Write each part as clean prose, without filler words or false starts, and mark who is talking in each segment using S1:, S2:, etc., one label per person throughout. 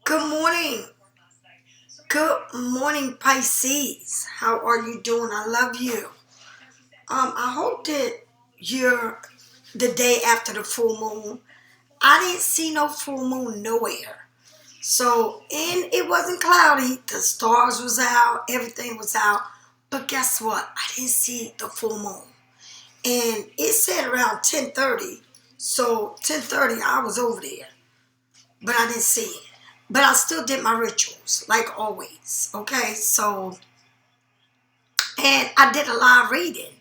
S1: Good morning. Good morning, Pisces. How are you doing? I love you. I hope that you're the day after the full moon. I didn't see no full moon nowhere. And it wasn't cloudy. The stars was out. Everything was out. But guess what? I didn't see the full moon. And it said around 10:30. So 10:30, I was over there. But I didn't see it. But I still did my rituals, like always. Okay, and I did a live reading,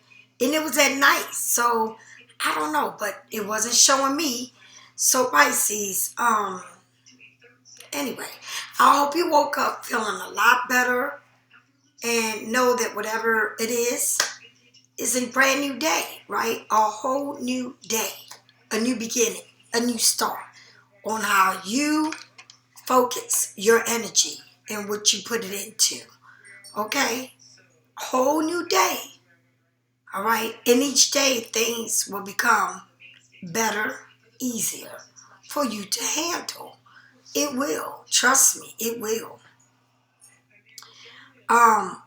S1: and it was at night. So I don't know, but it wasn't showing me. So Pisces, anyway, I hope you woke up feeling a lot better and know that whatever it is a brand new day, right? A whole new day, a new beginning, a new start on how you focus your energy and what you put it into. Okay? Whole new day. All right? And each day things will become better, easier for you to handle. It will. Trust me, it will. Um,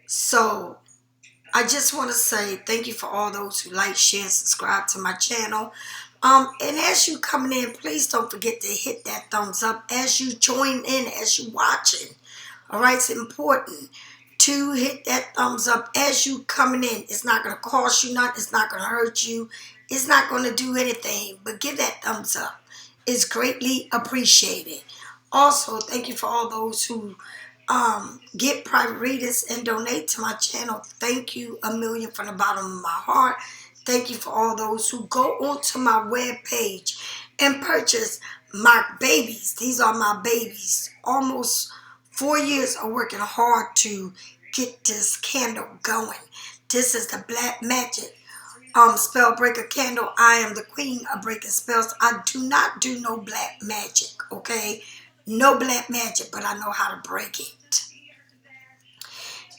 S1: so I just want to say thank you for all those who like, share, and subscribe to my channel. And as you coming in, please don't forget to hit that thumbs up as you join in, as you watching. All right, it's important to hit that thumbs up as you coming in. It's not going to cost you nothing. It's not going to hurt you. It's not going to do anything. But give that thumbs up. It's greatly appreciated. Also, thank you for all those who get private readers and donate to my channel. Thank you a million from the bottom of my heart. Thank you for all those who go onto my web page and purchase my babies. These are my babies. Almost 4 years of working hard to get this candle going. This is the Black Magic spell breaker candle. I am the queen of breaking spells. I do not do no black magic, okay? No black magic, but I know how to break it.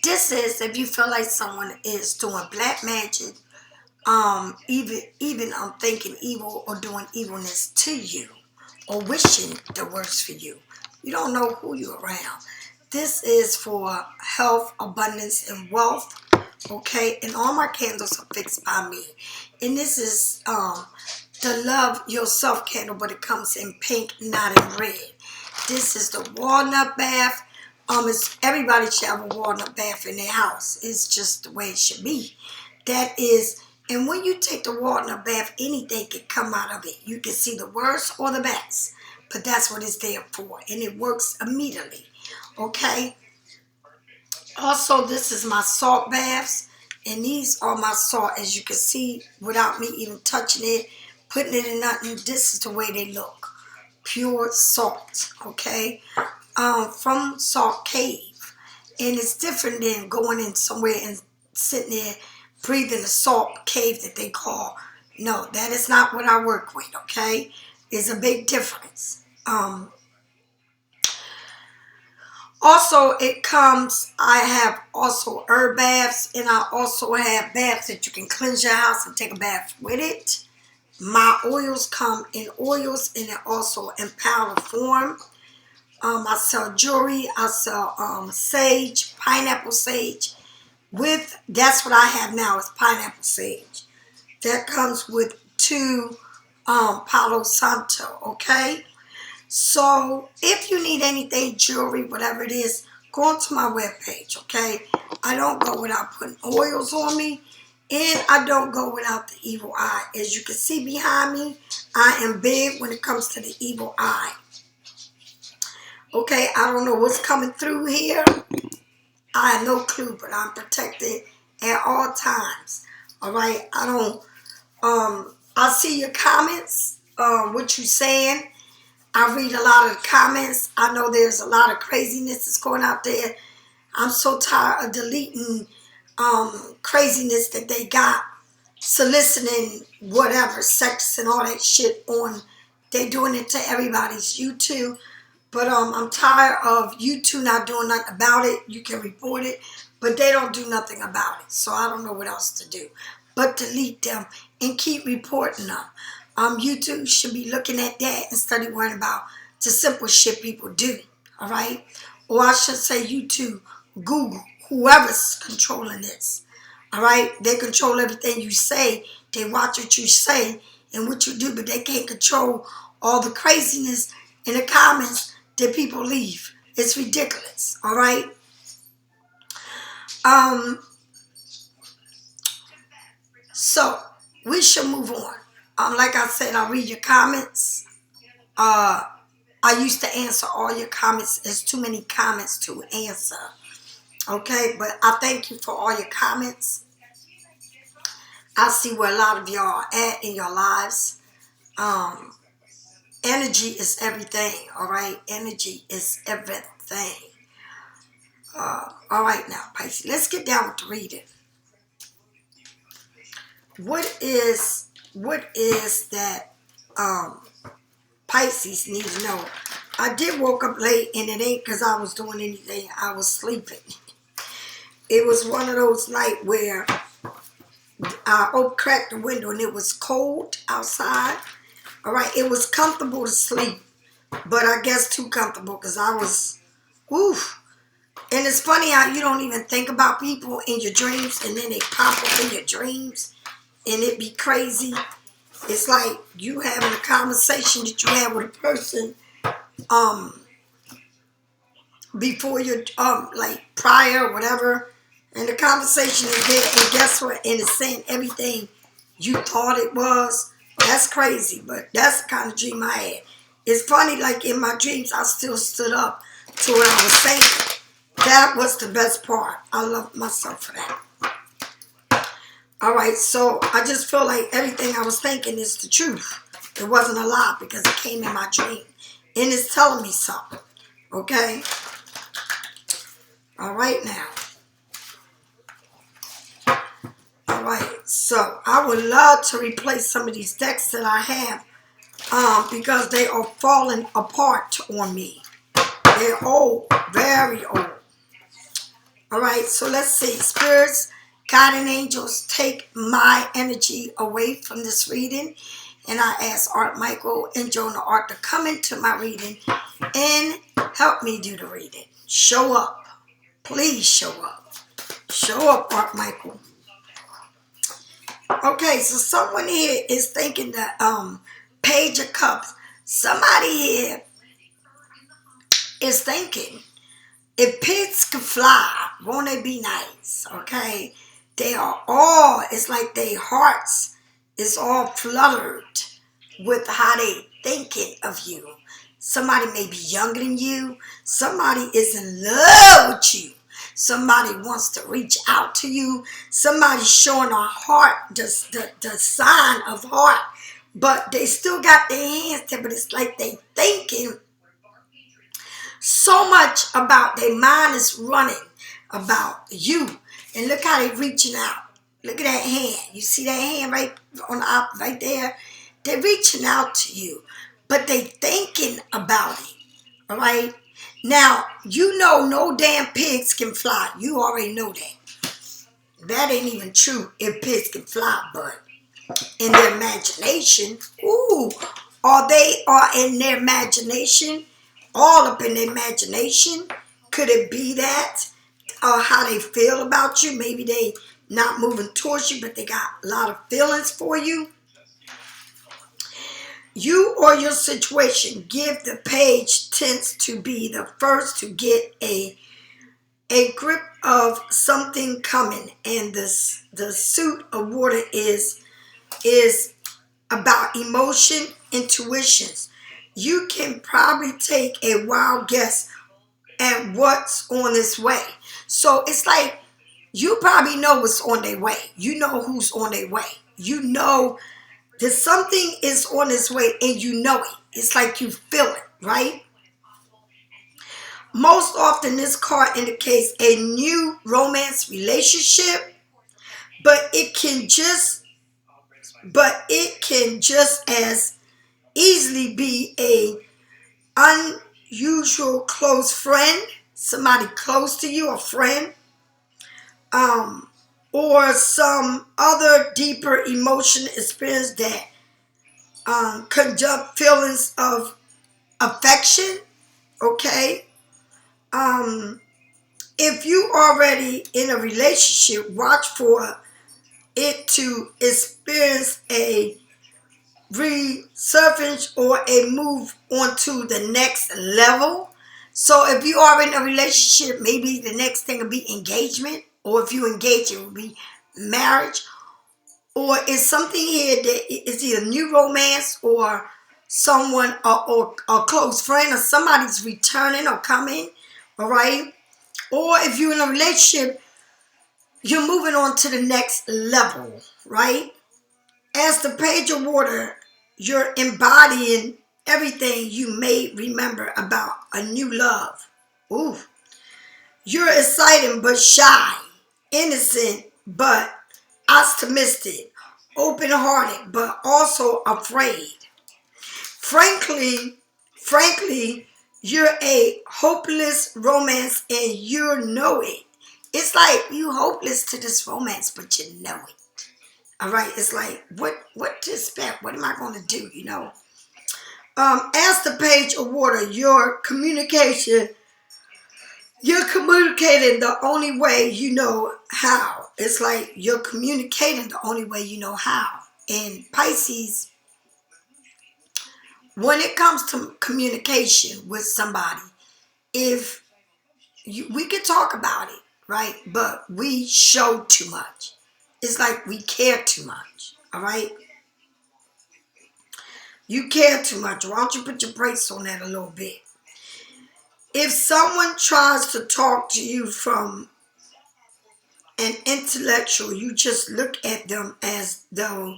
S1: This is if you feel like someone is doing black magic, even thinking evil or doing evilness to you, or wishing the worst for you. You don't know who you're around. This is for health, abundance, and wealth. Okay, and all my candles are fixed by me. And this is the Love Yourself candle, but it comes in pink, not in red. This is the walnut bath. Everybody should have a walnut bath in their house. It's just the way it should be. That is, and when you take the walnut bath, anything can come out of it. You can see the worst or the best, but that's what it's there for, and it works immediately. Okay. Also, this is my salt baths, and these are my salt, as you can see, without me even touching it, putting it in nothing. This is the way they look. Pure salt, okay? From Salt Cave. And it's different than going in somewhere and sitting there breathing the salt cave that they call. No, that is not what I work with, okay? There's a big difference. Also, I have also herb baths, and I also have baths that you can cleanse your house and take a bath with it. My oils come in oils, and they're also in powder form. I sell jewelry. I sell sage, pineapple sage. That's what I have now is pineapple sage. That comes with 2 Palo Santo, okay? So, if you need anything, jewelry, whatever it is, go onto my webpage, okay? I don't go without putting oils on me, and I don't go without the evil eye. As you can see behind me, I am big when it comes to the evil eye. Okay, I don't know what's coming through here. I have no clue, but I'm protected at all times. All right, I see your comments, what you saying. I read a lot of the comments. I know there's a lot of craziness that's going out there. I'm so tired of deleting craziness that they got, soliciting whatever, sex and all that shit on. They doing it to everybody's you.To. But I'm tired of you.To not doing nothing about it. You can report it, but they don't do nothing about it. So I don't know what else to do but delete them and keep reporting them. You too should be looking at that instead of worrying about the simple shit people do. All right? Or I should say you too, Google, whoever's controlling this. All right? They control everything you say. They watch what you say and what you do, but they can't control all the craziness in the comments that people leave. It's ridiculous. All right? So we should move on. Like I said, I'll read your comments. I used to answer all your comments. There's too many comments to answer. Okay, but I thank you for all your comments. I see where a lot of y'all are at in your lives. Energy is everything, all right? Energy is everything. All right now, Pisces, let's get down with the reading. What is that Pisces need to know? I did woke up late, and it ain't because I was doing anything. I was sleeping. It was one of those nights where I cracked the window and it was cold outside. All right, it was comfortable to sleep, but I guess too comfortable because I was, oof. And it's funny how you don't even think about people in your dreams, and then they pop up in your dreams, and it be crazy. It's like you having a conversation that you had with a person, before your, like prior or whatever, and the conversation is there, and guess what? And it's saying everything you thought it was. That's crazy, but that's the kind of dream I had. It's funny, like in my dreams, I still stood up to what I was saying. That was the best part. I love myself for that. All right, so I just feel like everything I was thinking is the truth. It wasn't a lie because it came in my dream. And it's telling me something. Okay? All right now. All right, so I would love to replace some of these decks that I have, because they are falling apart on me. They're old, very old. All right, so let's see. Spirits, guardian angels, take my energy away from this reading. And I ask Art Michael and Jonah Art to come into my reading and help me do the reading. Show up. Please show up. Show up, Art Michael. Okay, so someone here is thinking that Page of Cups. Somebody here is thinking, if pigs could fly, won't they be nice? Okay, they are all, it's like their hearts is all fluttered with how they thinking of you. Somebody may be younger than you. Somebody is in love with you. Somebody wants to reach out to you. Somebody's showing a heart, the sign of heart. But they still got their hands there, but it's like they thinking so much about, their mind is running about you. And look how they reaching out. Look at that hand. You see that hand right on the up right there? They're reaching out to you, but they thinking about it. All right? Now, you know no damn pigs can fly. You already know that. That ain't even true if pigs can fly, but in their imagination, ooh, they are in their imagination, all up in their imagination. Could it be that? Or how they feel about you? Maybe they not moving towards you, but they got a lot of feelings for you. You or your situation, give the page tends to be the first to get a grip of something coming, and the suit of water is about emotion, intuitions. You can probably take a wild guess at what's on its way. So it's like you probably know what's on their way. You know who's on their way. You know that something is on its way, and you know it. It's like you feel it, right? Most often, this card indicates a new romance relationship, but it can just as easily be a unusual close friend, somebody close to you, a friend, or some other deeper emotional experience that conjunct feelings of affection. Okay. If you already in a relationship, watch for it to experience a resurface or a move onto the next level. So if you are in a relationship, maybe the next thing will be engagement, or if you engage, it will be marriage, or is something here that is either new romance or someone or a close friend or somebody's returning or coming, all right? Or if you're in a relationship, you're moving on to the next level, right? As the page of water, you're embodying everything you may remember about a new love. Ooh. You're exciting but shy, innocent but optimistic, open-hearted but also afraid. Frankly, you're a hopeless romance and you know it. It's like you hopeless to this romance, but you know it. All right, it's like what to expect? What am I going to do? As the page of water, you're communicating the only way you know how. It's like you're communicating the only way you know how. And Pisces, when it comes to communication with somebody, if we could talk about it, right? But we show too much. It's like we care too much. All right. You care too much. Why don't you put your brakes on that a little bit? If someone tries to talk to you from an intellectual, you just look at them as though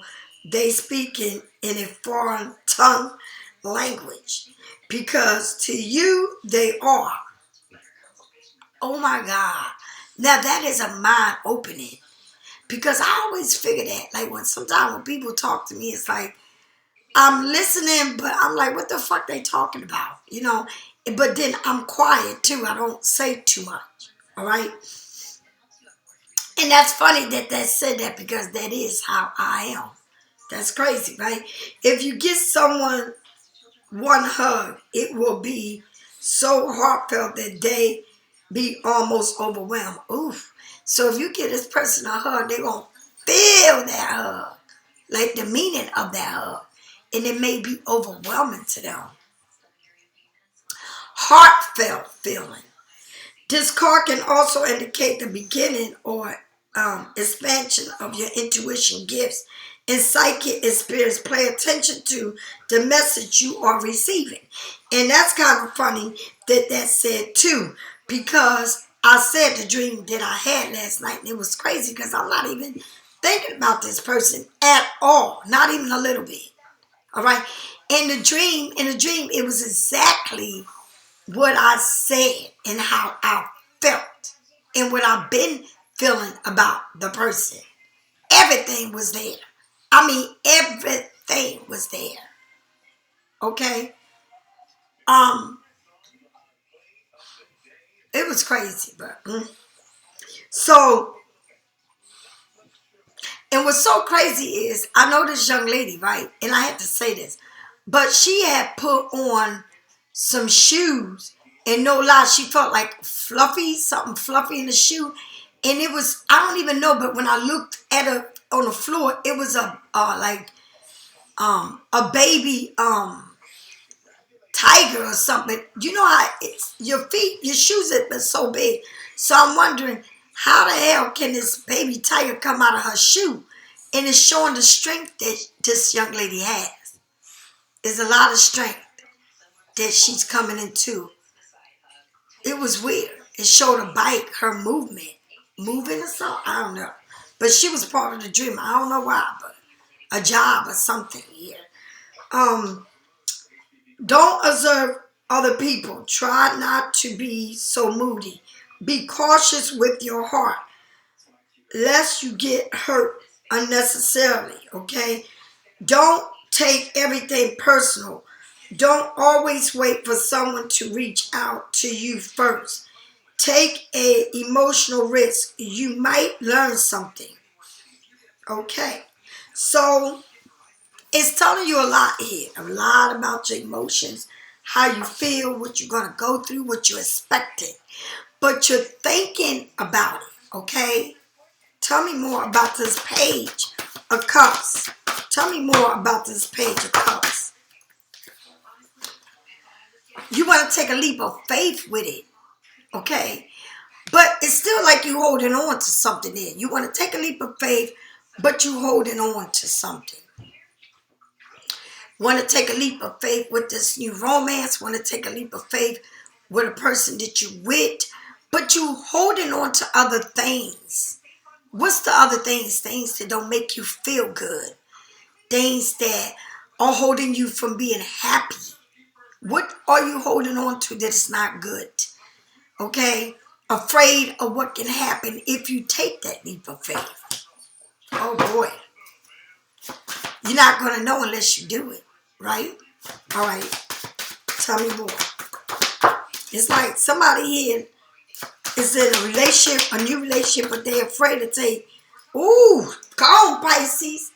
S1: they speak in a foreign tongue language. Because to you, they are. Oh my God. Now that is a mind opening. Because I always figure that. Like sometimes when people talk to me, it's like, I'm listening, but I'm like, what the fuck they talking about? But then I'm quiet too. I don't say too much. All right. And that's funny that they said that because that is how I am. That's crazy, right? If you get someone one hug, it will be so heartfelt that they be almost overwhelmed. Oof. So if you give this person a hug, they're going to feel that hug. Like the meaning of that hug. And it may be overwhelming to them. Heartfelt feeling. This card can also indicate the beginning or expansion of your intuition gifts and psychic experience. Pay attention to the message you are receiving. And that's kind of funny that said too, because I said the dream that I had last night, and it was crazy because I'm not even thinking about this person at all, not even a little bit. All right. In the dream, it was exactly what I said and how I felt and what I've been feeling about the person. Everything was there. I mean, everything was there. Okay? It was crazy, but so, and what's so crazy is I know this young lady, right? And I had to say this, but she had put on some shoes, and no lie, she felt like something fluffy in the shoe. And it was, I don't even know, but when I looked at her on the floor, it was a baby tiger or something. You know how it's your feet, your shoes are so big. So I'm wondering, how the hell can this baby tiger come out of her shoe? And it's showing the strength that this young lady has. There's a lot of strength that she's coming into. It was weird. It showed a bike, her movement. Moving or something? I don't know. But she was part of the dream. I don't know why, but a job or something here. Don't observe other people. Try not to be so moody. Be cautious with your heart, lest you get hurt unnecessarily, okay? Don't take everything personal. Don't always wait for someone to reach out to you first. Take an emotional risk. You might learn something. Okay. So It's telling you a lot here. A lot about your emotions, how you feel, what you're going to go through, what you're expecting. But you're thinking about it, okay? Tell me more about this page of cups. Tell me more about this page of cups. You want to take a leap of faith with it, okay? But it's still like you holding on to something there. You want to take a leap of faith, but you holding on to something. Want to take a leap of faith with this new romance. Want to take a leap of faith with a person that you with, but you holding on to other things. What's the other things? Things that don't make you feel good. Things that are holding you from being happy. What are you holding on to that is not good? Okay? Afraid of what can happen if you take that leap of faith. Oh boy. You're not going to know unless you do it. Right? All right. Tell me more. It's like somebody here is in a relationship, a new relationship, but they're afraid to take, ooh, go on, Pisces.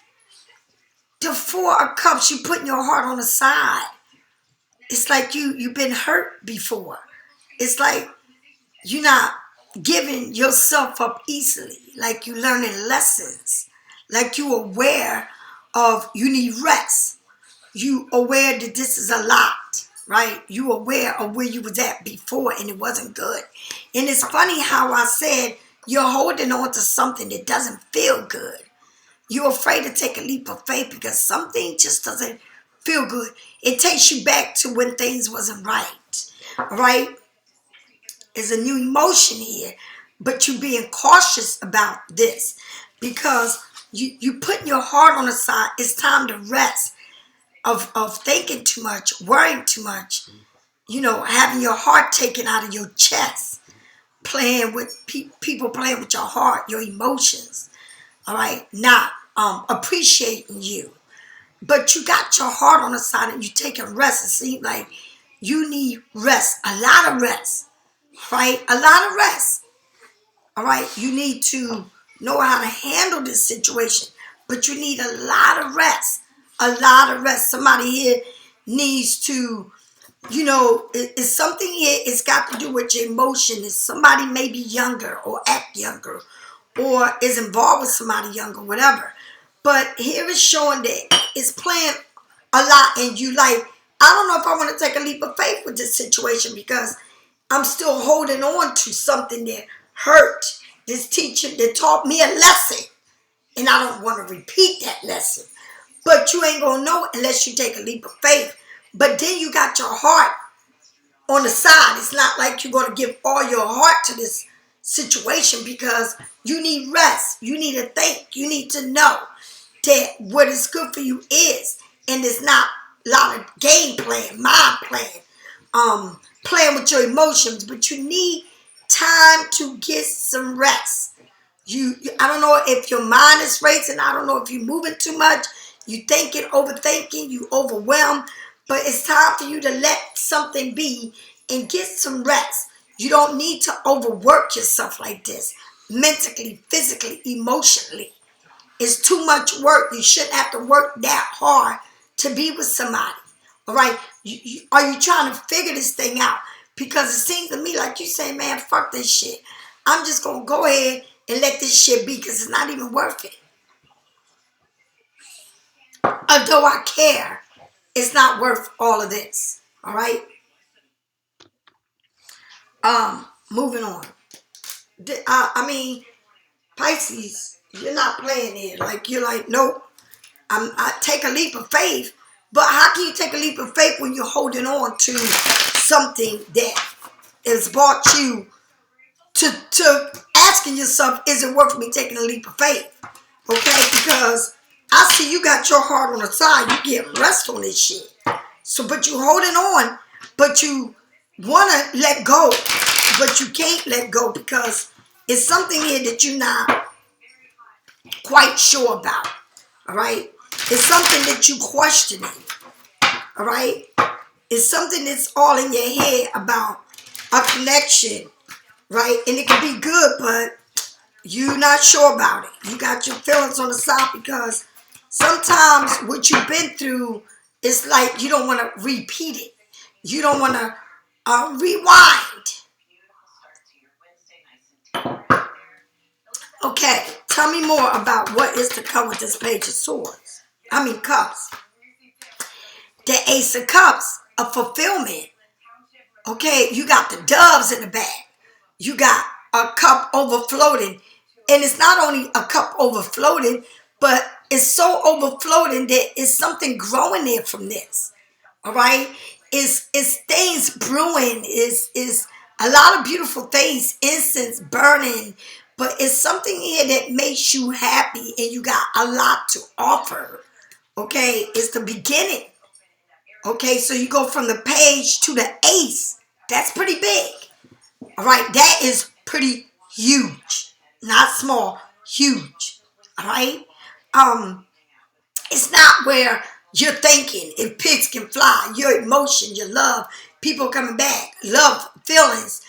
S1: The Four of Cups, you putting your heart on the side. It's like you've been hurt before. It's like you're not giving yourself up easily. Like you learning lessons. Like you aware of you need rest. You aware that this is a lot, right? You aware of where you was at before and it wasn't good. And it's funny how I said you're holding on to something that doesn't feel good. You're afraid to take a leap of faith because something just doesn't feel good. It takes you back to when things wasn't right, right? There's a new emotion here, but you're being cautious about this because you putting your heart on the side. It's time to rest of thinking too much, worrying too much, you know, having your heart taken out of your chest, playing with people playing with your heart, your emotions, all right, not appreciating you. But you got your heart on the side and you taking rest. It seems like you need rest, a lot of rest, right? A lot of rest, all right? You need to know how to handle this situation, but you need a lot of rest, a lot of rest. Somebody here needs to, you know, it's something here, it's got to do with your emotion. It's somebody maybe younger or act younger or is involved with somebody younger, whatever. But here it's showing that it's playing a lot and you like, I don't know if I want to take a leap of faith with this situation because I'm still holding on to something that hurt. This teacher that taught me a lesson and I don't want to repeat that lesson. But you ain't going to know unless you take a leap of faith. But then you got your heart on the side. It's not like you're going to give all your heart to this situation because you need rest. You need to think. You need to know that what is good for you is. And it's not a lot of game playing, mind playing, playing with your emotions. But you need time to get some rest. I don't know if your mind is racing. I don't know if you're moving too much. You thinking, overthinking, you overwhelmed. But it's time for you to let something be and get some rest. You don't need to overwork yourself like this. Mentally, physically, emotionally. It's too much work. You shouldn't have to work that hard to be with somebody. All right? Are you trying to figure this thing out? Because it seems to me like you say, man, fuck this shit. I'm just going to go ahead and let this shit be because it's not even worth it. Although I care, it's not worth all of this. All right? Moving on. I mean, Pisces, you're not playing here. Like, you're like, nope. I take a leap of faith. But how can you take a leap of faith when you're holding on to something that has brought you to asking yourself, is it worth me taking a leap of faith? Okay, because I see you got your heart on the side. You get rest on this shit. So, but you holding on, but you want to let go, but you can't let go because it's something here that you're not quite sure about. All right? It's something that you're questioning. All right? It's something that's all in your head about a connection. Right? And it can be good, but you're not sure about it. You got your feelings on the side because Sometimes what you've been through is like you don't want to repeat it. You don't want to rewind. Okay, tell me more about what is to come with this page of swords. Cups. The Ace of Cups, a fulfillment. Okay, you got the doves in the back. You got a cup overflowing. And it's not only a cup overflowing, but it's so overflowing that it's something growing there from this. All right? It's things brewing. Is a lot of beautiful things, incense burning. But it's something here that makes you happy and you got a lot to offer. Okay? It's the beginning. Okay, so you go from the page to the ace. That's pretty big. All right, that is pretty huge. Not small, huge. All right? It's not where you're thinking if pigs can fly, your emotion, your love, people coming back, love, feelings,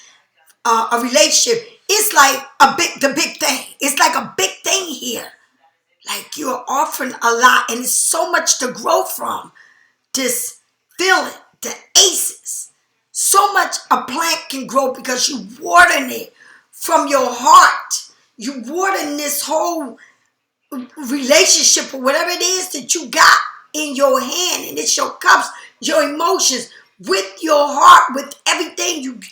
S1: a relationship. It's like the big thing. It's like a big thing here. Like you're offering a lot and it's so much to grow from. This feeling, the aces. So much a plant can grow because you watering it from your heart. You watering this whole relationship or whatever it is that you got in your hand, and it's your cups, your emotions, with your heart, with everything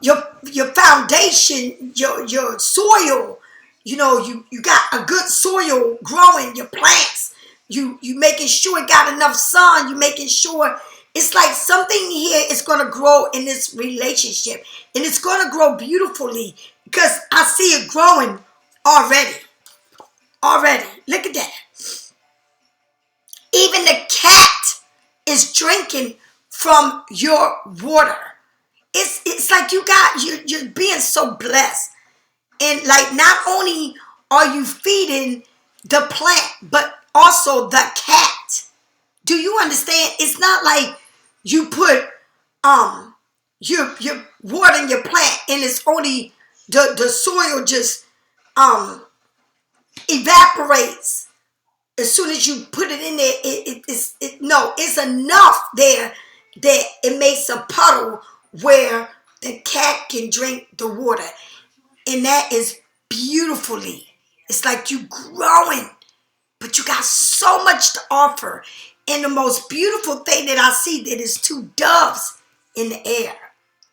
S1: your foundation, your soil. You know, you got a good soil growing your plants. You making sure it got enough sun. You making sure it's like something here is going to grow in this relationship, and it's going to grow beautifully because I see it growing already. Already, look at that. Even the cat is drinking from your water. It's like you're being so blessed. And like not only are you feeding the plant, but also the cat. Do you understand? It's not like you put you're watering your plant and it's only the soil just evaporates as soon as you put it in there. No, it's enough there that it makes a puddle where the cat can drink the water. And that is beautifully. It's like you growing, but you got so much to offer. And the most beautiful thing that I see that is two doves in the air.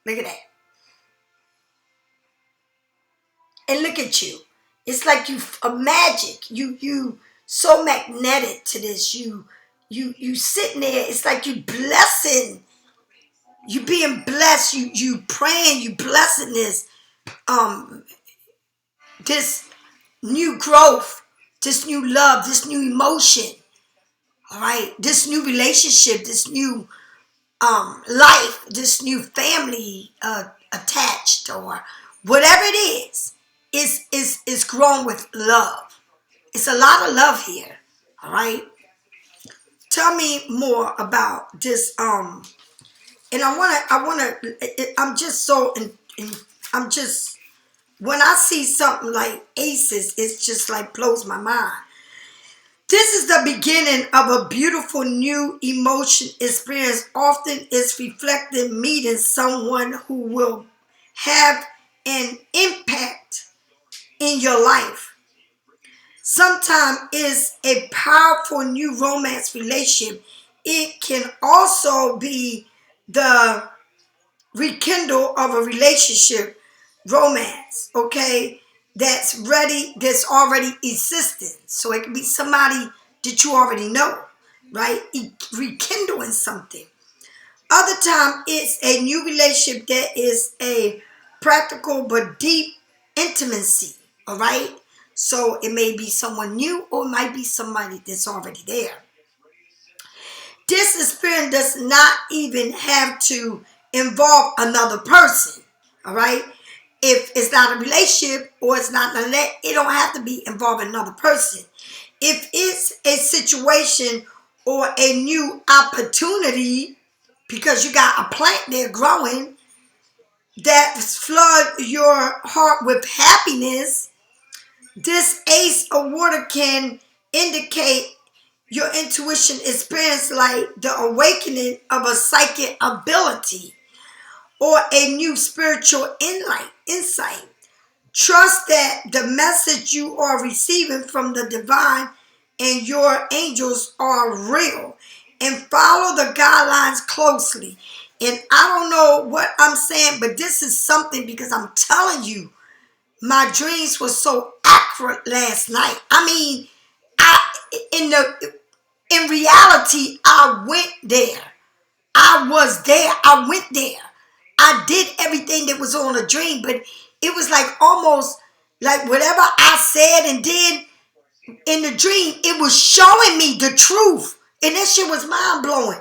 S1: Look at that. And look at you. It's like you a magic. You so magnetic to this. You sitting there. It's like you blessing. You being blessed. You praying. You blessing this. This new growth, this new love, this new emotion, all right, this new relationship, this new life, this new family attached, or whatever it is grown with love. It's a lot of love here, all right. Tell me more about this. And I'm just so, I'm just. When I see something like aces, it's just like blows my mind. This is the beginning of a beautiful new emotion experience. Often it's reflected meeting someone who will have an impact in your life. Sometimes it's a powerful new romance relationship. It can also be the rekindle of a relationship romance, okay, that's ready, that's already existing. So it could be somebody that you already know, right? Rekindling something. Other time it's a new relationship that is a practical but deep intimacy, all right? So it may be someone new or it might be somebody that's already there. This experience does not even have to involve another person, all right? If it's not a relationship or it's not none of that, it don't have to be involving another person. If it's a situation or a new opportunity, because you got a plant there growing that flood your heart with happiness, This ace of water can indicate your intuition experience, like the awakening of a psychic ability or a new spiritual insight. Trust that the message you are receiving from the divine and your angels are real, and follow the guidelines closely. And I don't know what I'm saying, but this is something, because I'm telling you, my dreams were so accurate last night. I mean, in reality, I went there. I was there. I went there. I did everything that was on a dream, but it was like almost like whatever I said and did in the dream, it was showing me the truth. And that shit was mind blowing.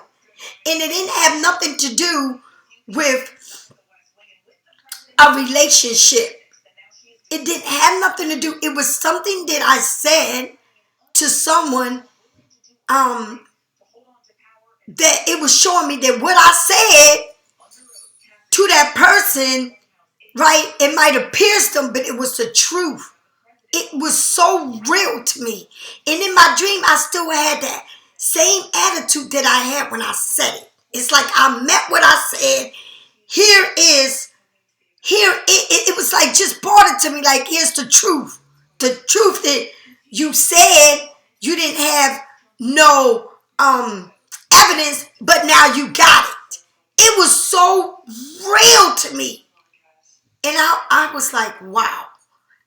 S1: And it didn't have nothing to do with a relationship. It didn't have nothing to do. It was something that I said to someone, that it was showing me that what I said to that person, right, it might have pierced them, but it was the truth. It was so real to me. And in my dream, I still had that same attitude that I had when I said it. It's like I meant what I said. It was like just brought it to me, like, here's the truth. The truth that you said you didn't have no evidence, but now you got it. It was so real to me. And I was like, wow.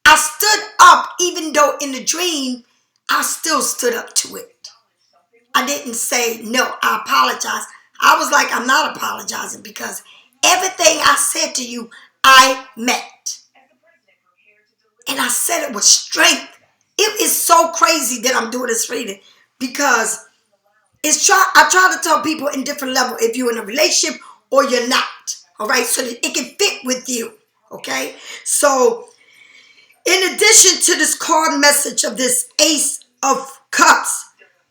S1: I stood up, even though in the dream, I still stood up to it. I didn't say, no, I apologize. I was like, I'm not apologizing, because everything I said to you, I meant. And I said it with strength. It is so crazy that I'm doing this reading, because I try to tell people in different levels, if you're in a relationship or you're not, all right, so that it can fit with you, okay? So, in addition to this card message of this Ace of Cups,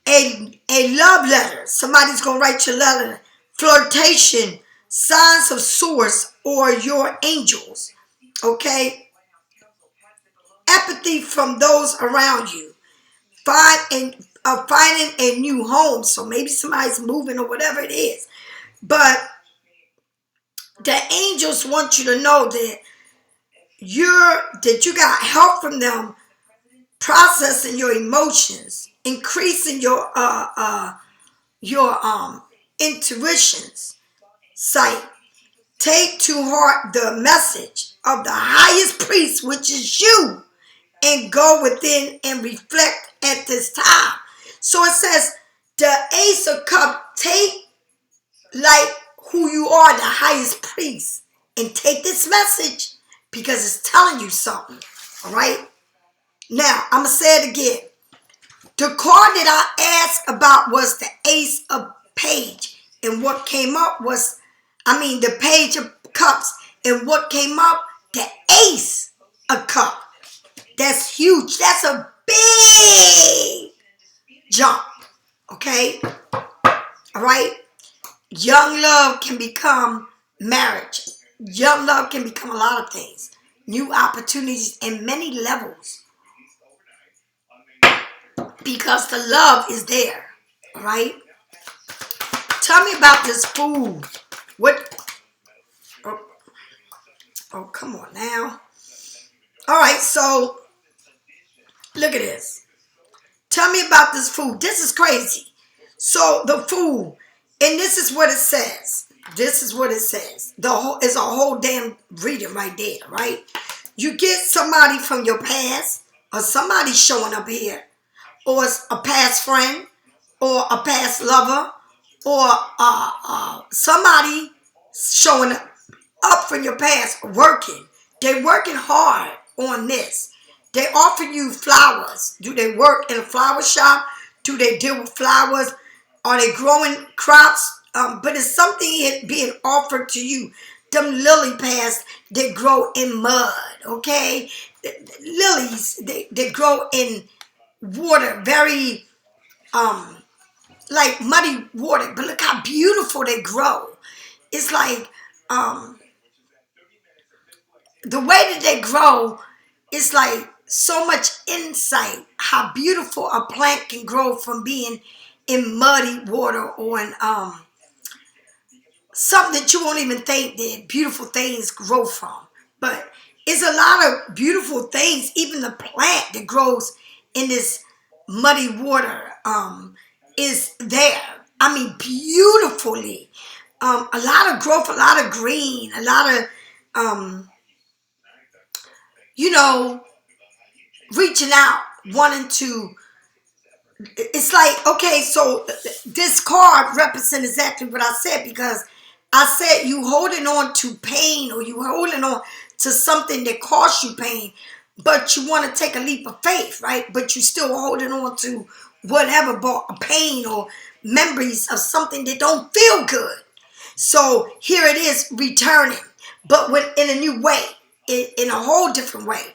S1: a love letter, somebody's going to write your letter, flirtation, signs of source or your angels, okay? Empathy from those around you, finding a new home, so maybe somebody's moving or whatever it is, but the angels want you to know that you got help from them processing your emotions, increasing your intuitions, sight. Take to heart the message of the highest priest, which is you, and go within and reflect at this time. So it says, the Ace of Cups, take like who you are, the highest priest, and take this message, because it's telling you something. All right? Now, I'm going to say it again. The card that I asked about was the Ace of Page. And what came up was, the Page of Cups. And what came up, the Ace of Cups. That's huge. That's a big jump. Okay? All right? Young love can become marriage. Young love can become a lot of things. New opportunities in many levels. Because the love is there. All right? Tell me about this food. What? Oh, come on now. All right, so look at this. Tell me about this food. This is crazy. So the food, and this is what it says. This is what it says. It's a whole damn reading right there, right? You get somebody from your past, or somebody showing up here, or it's a past friend, or a past lover, or somebody showing up from your past, working. They're working hard on this. They offer you flowers. Do they work in a flower shop? Do they deal with flowers? Are they growing crops? But it's something being offered to you. Them lily pads, they grow in mud, okay? Lilies, they grow in water, very like muddy water, but look how beautiful they grow. It's like the way that they grow, it's like so much insight how beautiful a plant can grow from being in muddy water or in something that you won't even think that beautiful things grow from. But it's a lot of beautiful things, even the plant that grows in this muddy water is there. I mean, beautifully. A lot of growth, a lot of green, a lot of, you know, reaching out, wanting to. It's like, okay, so this card represents exactly what I said, because I said you holding on to pain, or you holding on to something that caused you pain, but you want to take a leap of faith, right? But you still holding on to whatever brought a pain or memories of something that don't feel good. So here it is returning, but in a new way, in a whole different way.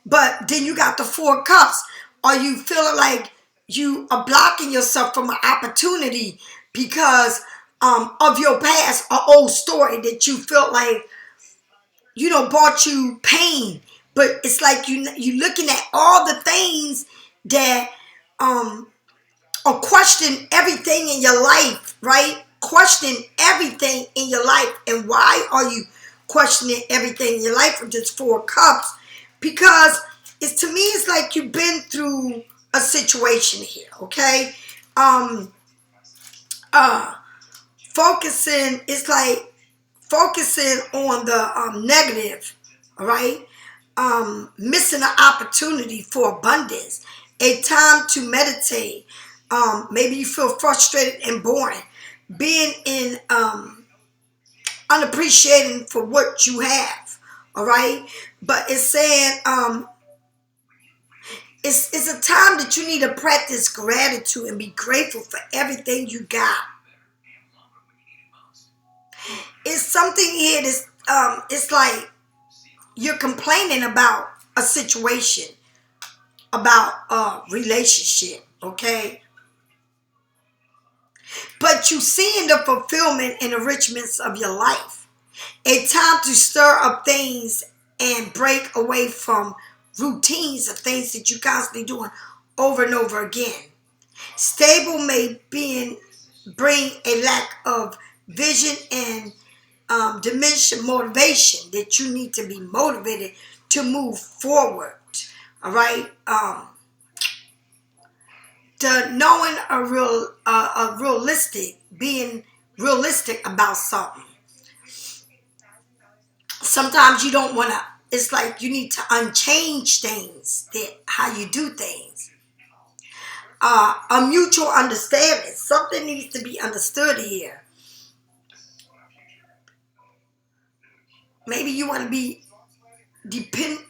S1: But then you got the Four Cups. Are you feeling like you are blocking yourself from an opportunity because of your past, or old story that you felt like, brought you pain? But it's like you looking at all the things that or question everything in your life, right? Question everything in your life. And why are you questioning everything in your life with just Four Cups? Because to me, it's like you've been through a situation here, okay? Focusing, it's like focusing on the negative, all right? Missing an opportunity for abundance, a time to meditate. Maybe you feel frustrated and boring, being in unappreciating for what you have, all right? But it's saying it's a time that you need to practice gratitude and be grateful for everything you got. It's something here that's it's like you're complaining about a situation, about a relationship, okay? But you seeing the fulfillment and enrichments of your life. A time to stir up things and break away from routines of things that you constantly doing over and over again. Stable may bring a lack of vision and diminish motivation, that you need to be motivated to move forward. All right. The knowing a realistic, being realistic about something. Sometimes you don't want to. It's like you need to unchange things, that how you do things. A mutual understanding. Something needs to be understood here. Maybe you want to be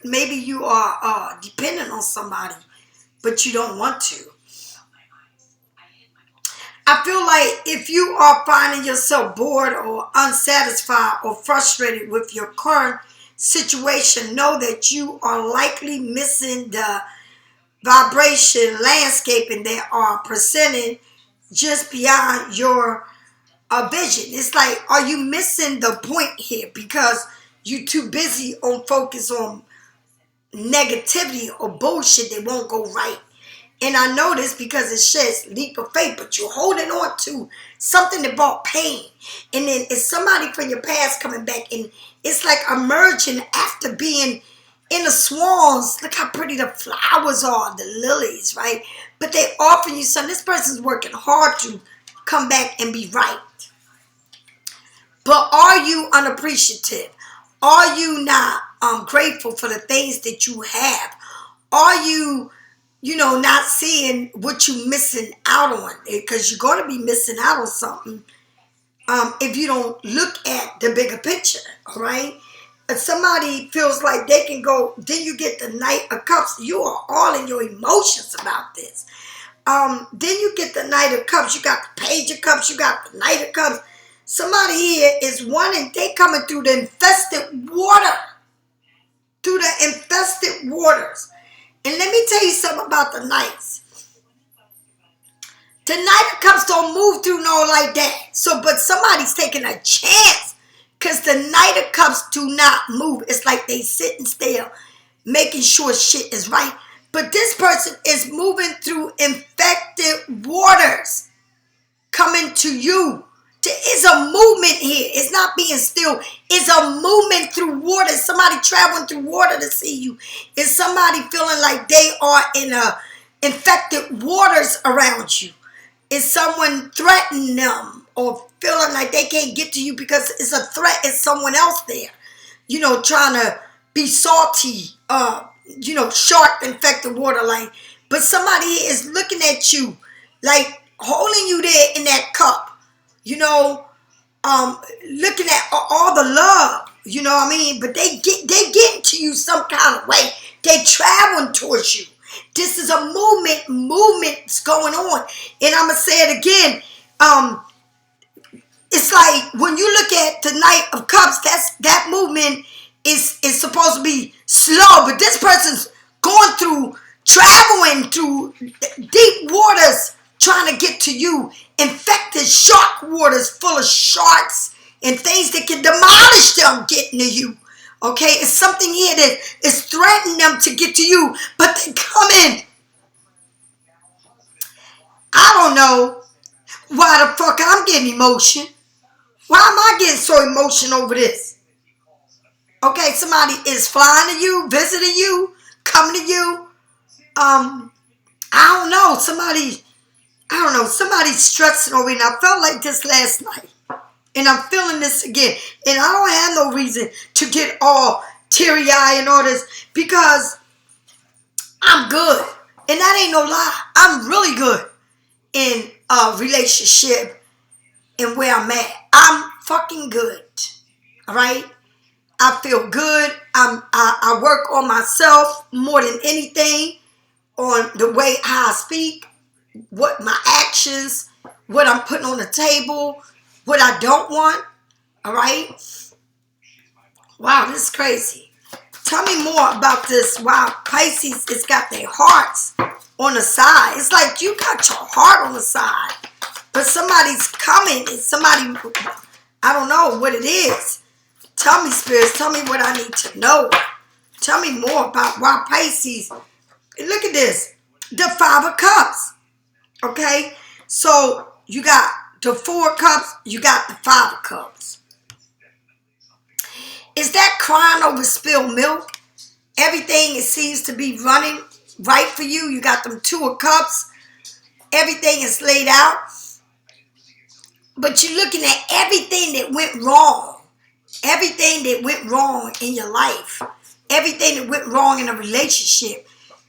S1: maybe you are dependent on somebody, but you don't want to. I feel like if you are finding yourself bored or unsatisfied or frustrated with your current situation, know that you are likely missing the vibration landscaping that are presented just beyond your vision. It's like, are you missing the point here because you too busy on focus on negativity or bullshit that won't go right? And I know this because it says leap of faith, but you're holding on to something that brought pain. And then it's somebody from your past coming back, and it's like emerging after being in the swans. Look how pretty the flowers are, the lilies, right? But they offering you something. This person's working hard to come back and be right. But are you unappreciative? Are you not grateful for the things that you have? Are you, not seeing what you're missing out on? Because you're going to be missing out on something if you don't look at the bigger picture, all right? If somebody feels like they can go, then you get the Knight of Cups. You are all in your emotions about this. Then you get the Knight of Cups. You got the Page of Cups. You got the Knight of Cups. Somebody here is wanting, they coming through the infested water. Through the infested waters. And let me tell you something about the Knights. The Knight of Cups don't move through no like that. So, but somebody's taking a chance. Because the Knight of Cups do not move. It's like they sitting still. making sure shit is right. But this person is moving through infected waters, coming to you. It's a movement here. It's not being still. It's a movement through water. It's somebody traveling through water to see you. It's somebody feeling like they are in infected waters around you. It's someone threatening them or feeling like they can't get to you because it's a threat. It's someone else there, trying to be salty, shark infected water. But somebody is looking at you, like holding you there in that cup, looking at all the love, you know what I mean? But they getting to you some kind of way. They traveling towards you. This is a movement's going on. And I'm going to say it again. It's like when you look at the Knight of Cups, that movement is supposed to be slow. But this person's traveling through deep waters, trying to get to you. Infected shark waters full of sharks and things that can demolish them getting to you. Okay, it's something here that is threatening them to get to you, but they come in. I don't know why the fuck I'm getting emotion. Why am I getting so emotional over this? Okay, somebody is flying to you, visiting you, coming to you. I don't know. Somebody's stressing over it. And I felt like this last night. And I'm feeling this again. And I don't have no reason to get all teary-eyed and all this because I'm good. And that ain't no lie. I'm really good in a relationship and where I'm at. I'm fucking good. All right? I feel good. I work on myself more than anything, on the way how I speak, what my actions, what I'm putting on the table, what I don't want. All right? Wow, this is crazy. Tell me more about this. Wow, Pisces has got their hearts on the side. It's like you got your heart on the side, but somebody's coming and somebody, I don't know what it is. Tell me, spirits. Tell me what I need to know. Tell me more about why Pisces. Look at this. The Five of Cups. Okay? So you got the Four of Cups. You got the Five of Cups. Is that crying over spilled milk? Everything, it seems to be running right for you. You got them Two of Cups. Everything is laid out. But you're looking at everything that went wrong. Everything that went wrong in your life. Everything that went wrong in a relationship.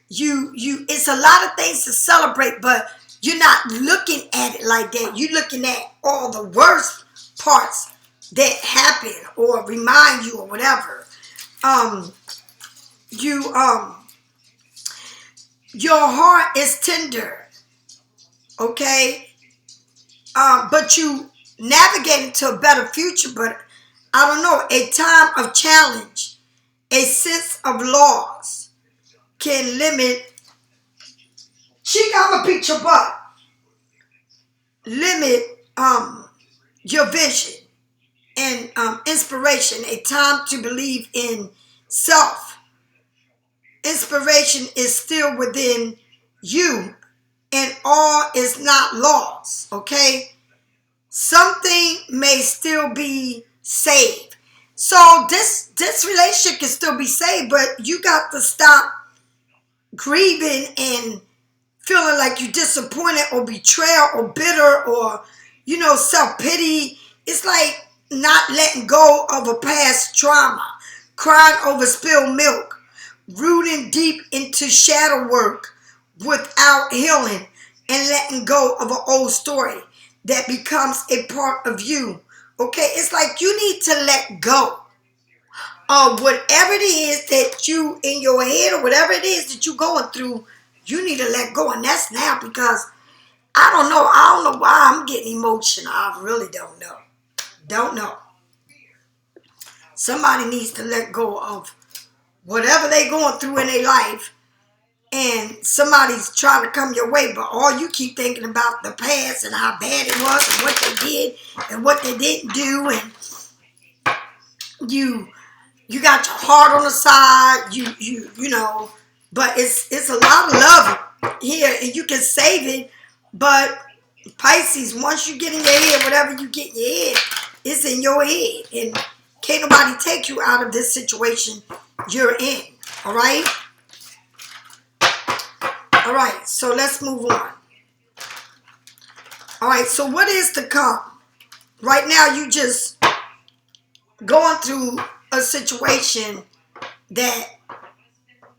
S1: It's a lot of things to celebrate, but you're not looking at it like that. You're looking at all the worst parts that happen or remind you or whatever. Your heart is tender. Okay? But you navigate into a better future, but I don't know, a time of challenge, a sense of loss can limit, I'm gonna beat your butt, limit your vision and inspiration, a time to believe in self. Inspiration is still within you and all is not lost, okay? Something may still be saved. So this relationship can still be saved, but you got to stop grieving and feeling like you're disappointed or betrayal or bitter or, self-pity. It's like not letting go of a past trauma, crying over spilled milk, rooting deep into shadow work without healing and letting go of an old story that becomes a part of you. Okay, it's like you need to let go of whatever it is that you in your head or whatever it is that you're going through. You need to let go, and that's now because I don't know why I'm getting emotional. I really don't know. Don't know. Somebody needs to let go of whatever they're going through in their life, and somebody's trying to come your way, but all you keep thinking about the past and how bad it was and what they did and what they didn't do, and you You got your heart on the side. You know, but it's a lot of love here, and you can save it. But Pisces, once you get in your head, whatever you get in your head, it's in your head, and can't nobody take you out of this situation you're in. All right. All right. So let's move on. All right. So what is to come? Right now, you just going through a situation that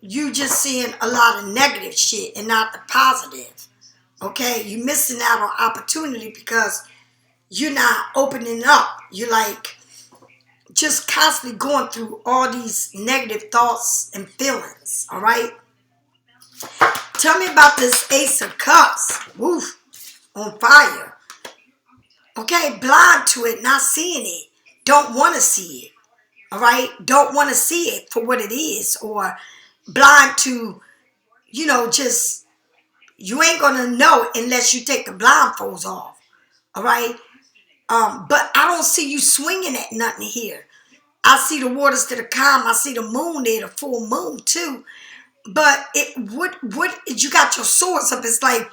S1: you just seeing a lot of negative shit and not the positive. Okay, you missing out on opportunity because you're not opening up. You're like just constantly going through all these negative thoughts and feelings. All right. Tell me about this Ace of Cups. Woof, on fire. Okay, blind to it, not seeing it. Don't want to see it. All right, don't want to see it for what it is, or blind to, you know, just you ain't gonna know unless you take the blindfolds off. All right. But I don't see you swinging at nothing here. I see the waters to the calm. I see the moon there, the full moon too. But what you got your swords up. It's like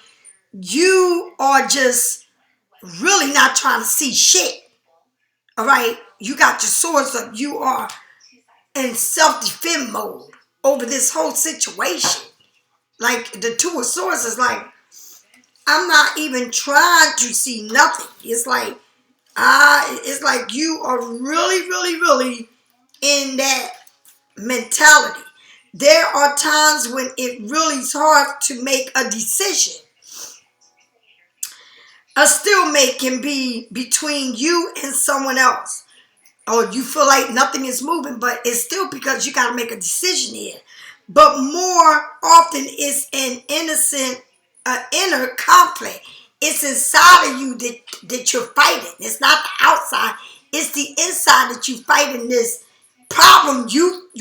S1: you are just really not trying to see shit. All right. You got your swords up. You are in self-defense mode over this whole situation. Like the Two of Swords is like, I'm not even trying to see nothing. It's like you are really, really, really in that mentality. There are times when it really is hard to make a decision. A stalemate can be between you and someone else. Or you feel like nothing is moving, but it's still because you got to make a decision here. But more often, it's an inner conflict. It's inside of you that you're fighting. It's not the outside. It's the inside that you're fighting this problem.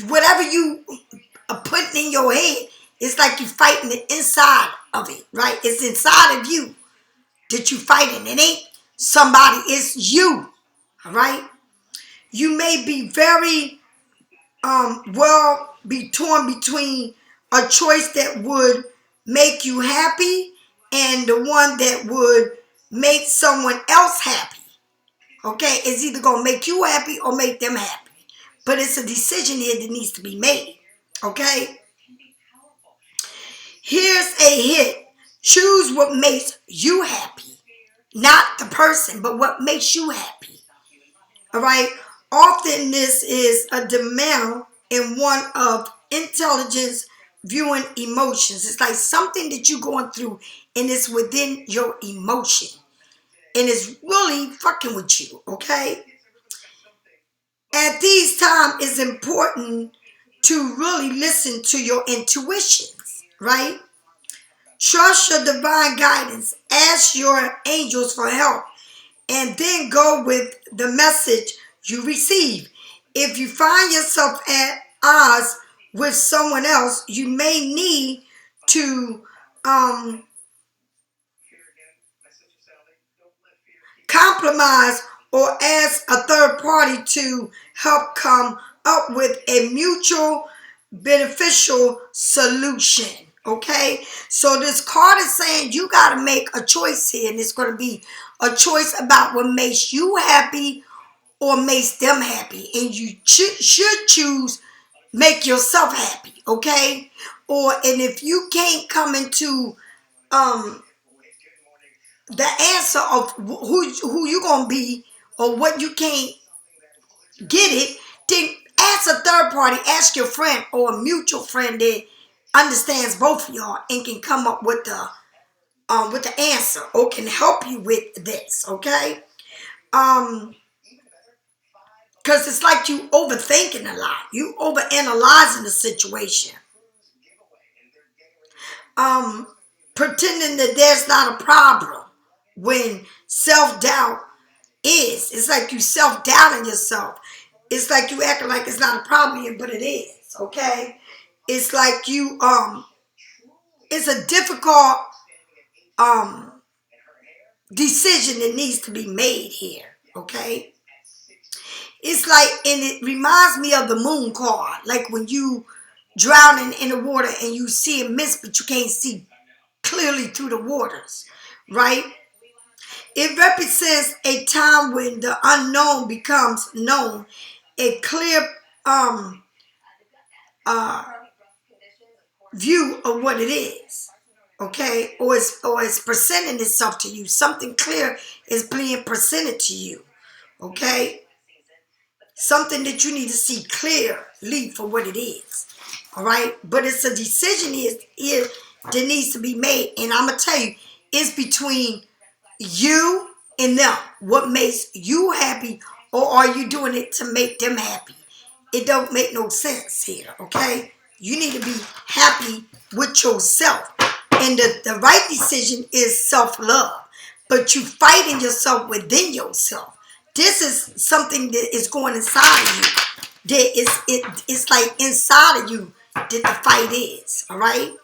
S1: Whatever you are putting in your head, it's like you're fighting the inside of it, right? It's inside of you that you're fighting. It ain't somebody, it's you, all right? You may be very be torn between a choice that would make you happy and the one that would make someone else happy. Okay, it's either gonna make you happy or make them happy, but it's a decision here that needs to be made. Okay, here's a hit. Choose what makes you happy, not the person, but what makes you happy. All right. Often this is a demand in one of intelligence viewing emotions. It's like something that you're going through and it's within your emotion. And it's really fucking with you, okay? At these times, it's important to really listen to your intuitions, right? Trust your divine guidance. Ask your angels for help. And then go with the message you receive. If you find yourself at odds with someone else, you may need to compromise or ask a third party to help come up with a mutual beneficial solution. Okay, so this card is saying you got to make a choice here, and it's going to be a choice about what makes you happy or makes them happy, and you should choose make yourself happy. Okay, and if you can't come into the answer of who you gonna be or what you can't get it, then ask a third party, ask your friend or a mutual friend that understands both of y'all and can come up with the answer or can help you with this, okay? Because it's like you overthinking a lot. You overanalyzing the situation. Pretending that there's not a problem when self-doubt is. It's like you self-doubting yourself. It's like you acting like it's not a problem here, but it is, okay? It's like you, it's a difficult decision that needs to be made here, okay? It's like, and it reminds me of the moon card. Like when you drowning in the water and you see a mist, but you can't see clearly through the waters, right? It represents a time when the unknown becomes known, a clear uh, view of what it is, okay? Or it's presenting itself to you. Something clear is being presented to you, okay? Something that you need to see clearly for what it is, all right? But it's a decision that needs to be made, and I'm going to tell you, it's between you and them. What makes you happy, or are you doing it to make them happy? It don't make no sense here, okay? You need to be happy with yourself. And the right decision is self-love. But you fighting yourself within yourself. This is something that is going inside of you. It's like inside of you that the fight is, all right?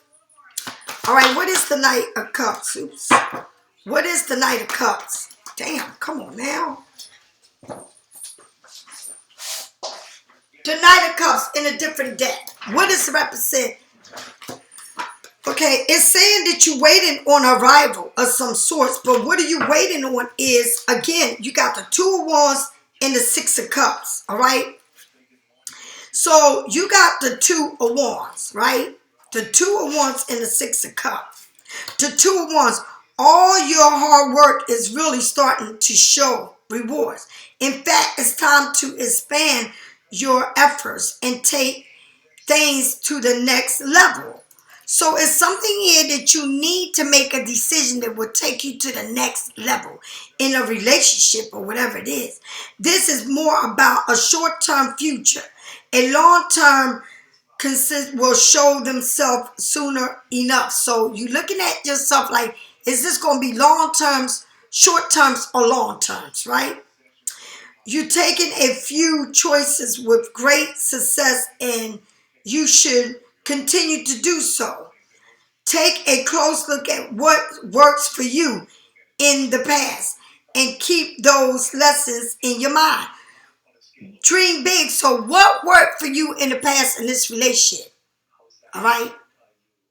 S1: All right, what is the Knight of Cups? Oops. What is the Knight of Cups? Damn, come on now. The Knight of Cups in a different deck. What does it represent? Okay, it's saying that you're waiting on arrival of some sorts, but what are you waiting on is, again, you got the Two of Wands and the Six of Cups, all right? So you got the Two of Wands, right? The Two of Wands and the Six of Cups. The Two of Wands, all your hard work is really starting to show rewards. In fact, it's time to expand your efforts and take things to the next level. So it's something here that you need to make a decision that will take you to the next level in a relationship or whatever it is. This is more about a short-term future. A long-term will show themselves sooner enough. So you're looking at yourself like, is this going to be long terms, short terms, or long terms, right? You're taking a few choices with great success, and you should continue to do so. Take a close look at what works for you in the past and keep those lessons in your mind. Dream big. So what worked for you in the past in this relationship? All right?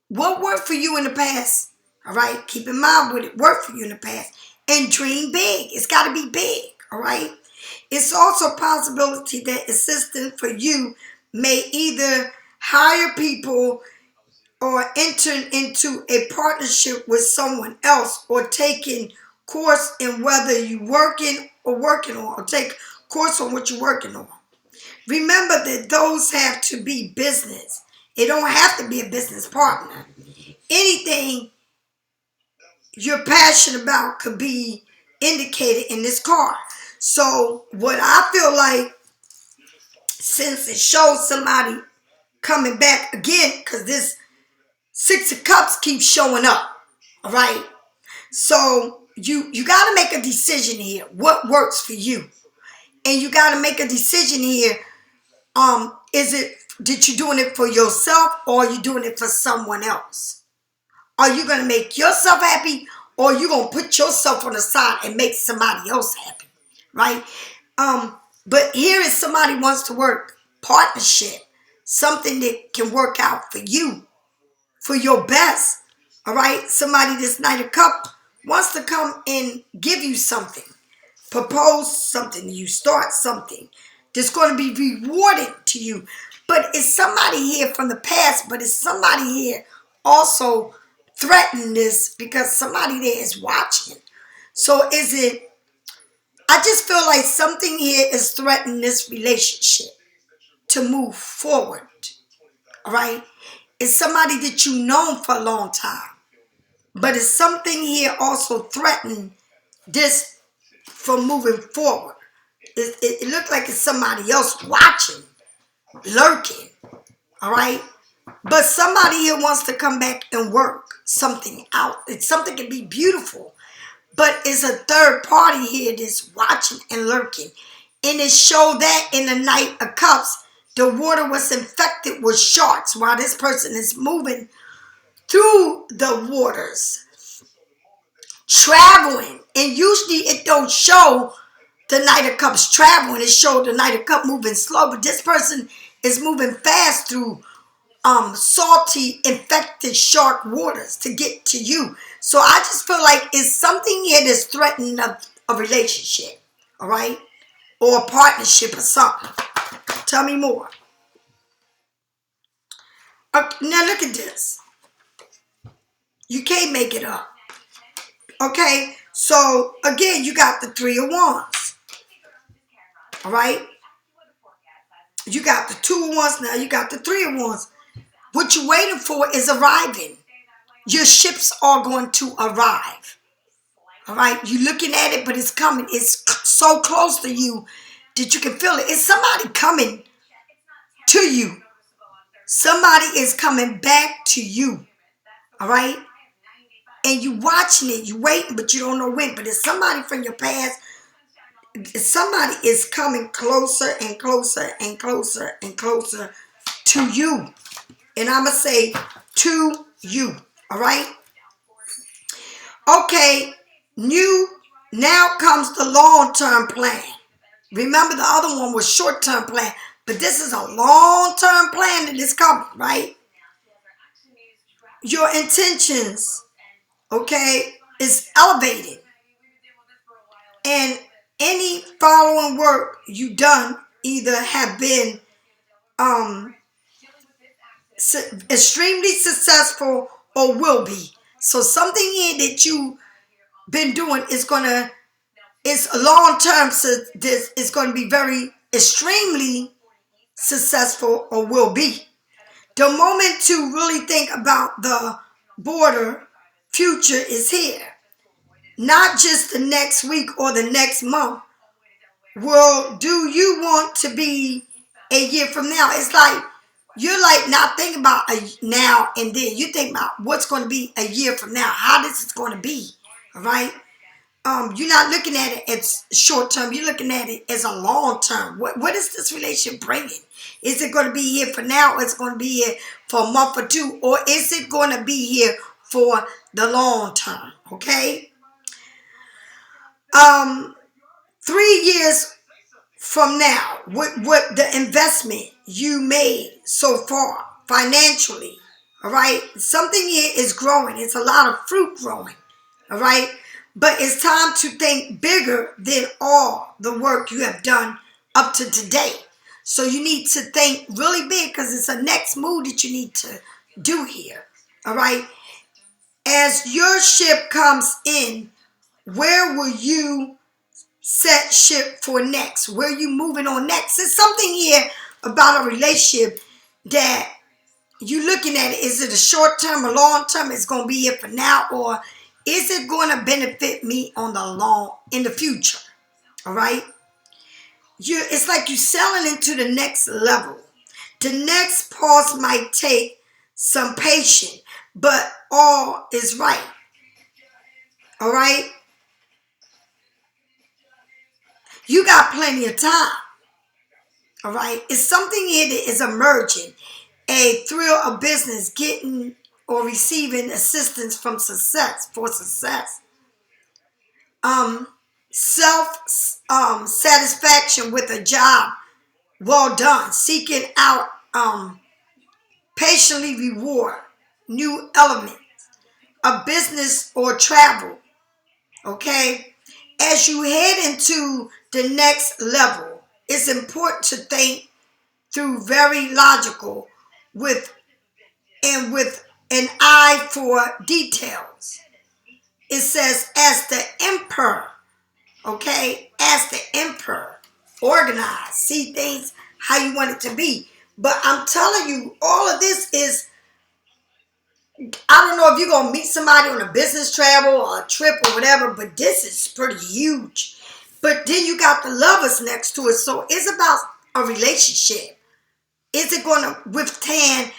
S1: What worked for you in the past? All right? Keep in mind what it worked for you in the past. And dream big. It's got to be big. All right? It's also a possibility that assistant for you may either hire people or enter into a partnership with someone else, or taking course in whether you're working on, or take course on what you're working on. Remember that those have to be business. It don't have to be a business partner. Anything you're passionate about could be indicated in this card. So what I feel like, since it shows somebody coming back again, because this Six of Cups keeps showing up, all right? So you got to make a decision here. What works for you? And you got to make a decision here. Is it that you're doing it for yourself, or are you doing it for someone else? Are you going to make yourself happy, or are you going to put yourself on the side and make somebody else happy, right? But here is somebody wants to work partnership, something that can work out for you, for your best, all right? Somebody, this Knight of Cups, wants to come and give you something, propose something, you start something that's going to be rewarding to you. But it's somebody here from the past, but it's somebody here also threatening this, because somebody there is watching. So is it, I just feel like something here is threatening this relationship to move forward, all right? It's somebody that you've known for a long time. But it's something here also threatening this from moving forward. It looked like it's somebody else watching, lurking, all right? But somebody here wants to come back and work something out. Something can be beautiful, but it's a third party here that's watching and lurking. And it showed that in the Knight of Cups, the water was infected with sharks while this person is moving through the waters, traveling. And usually it don't show the Knight of Cups traveling. It showed the Knight of Cups moving slow, but this person is moving fast through salty, infected shark waters to get to you. So I just feel like it's something here that's threatening a relationship, all right? Or a partnership or something. Tell me more. Now look at this. You can't make it up. Okay? So, again, you got the Three of Wands. All right? You got the Two of Wands now. You got the Three of Wands. What you're waiting for is arriving. Your ships are going to arrive. All right? You're looking at it, but it's coming. It's so close to you that you can feel it. It's somebody coming to you. Somebody is coming back to you. All right? And you watching it. You waiting, but you don't know when. But it's somebody from your past. Somebody is coming closer and closer and closer and closer to you. And I'm going to say to you. All right? Okay. Now comes the long-term plan. Remember the other one was short-term plan. But this is a long-term plan that is coming, right? Your intentions, okay, is elevated. And any following work you done either have been extremely successful or will be. So something here that you've been doing is it's long-term, so this is going to be very extremely successful or will be. The moment to really think about the border future is here. Not just the next week or the next month. Well, do you want to be a year from now? It's like you're like not thinking about a now and then. You think about what's going to be a year from now. How this is going to be. All right? You're not looking at it as short term. You're looking at it as a long term. What is this relationship bringing? Is it going to be here for now, or is it going to be here for a month or two, or is it going to be here for the long term? Okay. 3 years from now, what the investment you made so far financially, all right? Something here is growing. It's a lot of fruit growing, all right? But it's time to think bigger than all the work you have done up to today. So you need to think really big because it's a next move that you need to do here, all right? As your ship comes in, where will you set ship for next? Where you moving on next? There's something here about a relationship that you looking at it. Is it a short term or long term? It's going to be here for now, or is it going to benefit me in the future? All right. It's like you're selling into the next level. The next pause might take some patience, but all is right. All right. You got plenty of time. All right. It's something here that is emerging. A thrill of business, getting or receiving assistance from success. Self satisfaction with a job well done. Seeking out patiently reward. New elements. A business or travel. Okay. As you head into the next level, it's important to think through very logical with an eye for details. It says, as the emperor, okay, as the emperor, organize, see things how you want it to be. But I'm telling you, all of this is, I don't know if you're going to meet somebody on a business travel or a trip or whatever, but this is pretty huge. But then you got the lovers next to it. So it's about a relationship. Is it going to withstand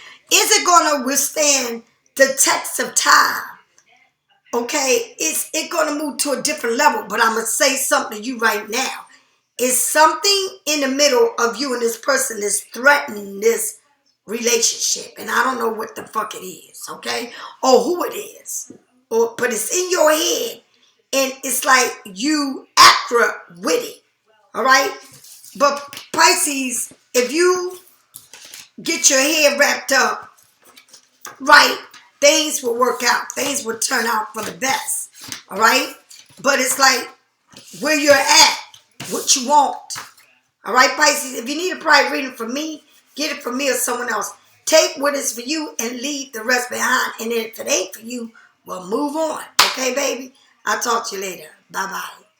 S1: the test of time? Okay, is it going to move to a different level? But I'm going to say something to you right now. It's something in the middle of you and this person that's threatening this relationship. And I don't know what the fuck it is, okay? Or who it is. But it's in your head. And it's like you accurate with it. All right? But Pisces, if you get your head wrapped up right, things will work out. Things will turn out for the best. All right? But it's like where you're at, what you want. All right, Pisces, if you need a private reading from me, get it from me or someone else. Take what is for you and leave the rest behind. And then if it ain't for you, well, move on. Okay, baby? I'll talk to you later. Bye-bye.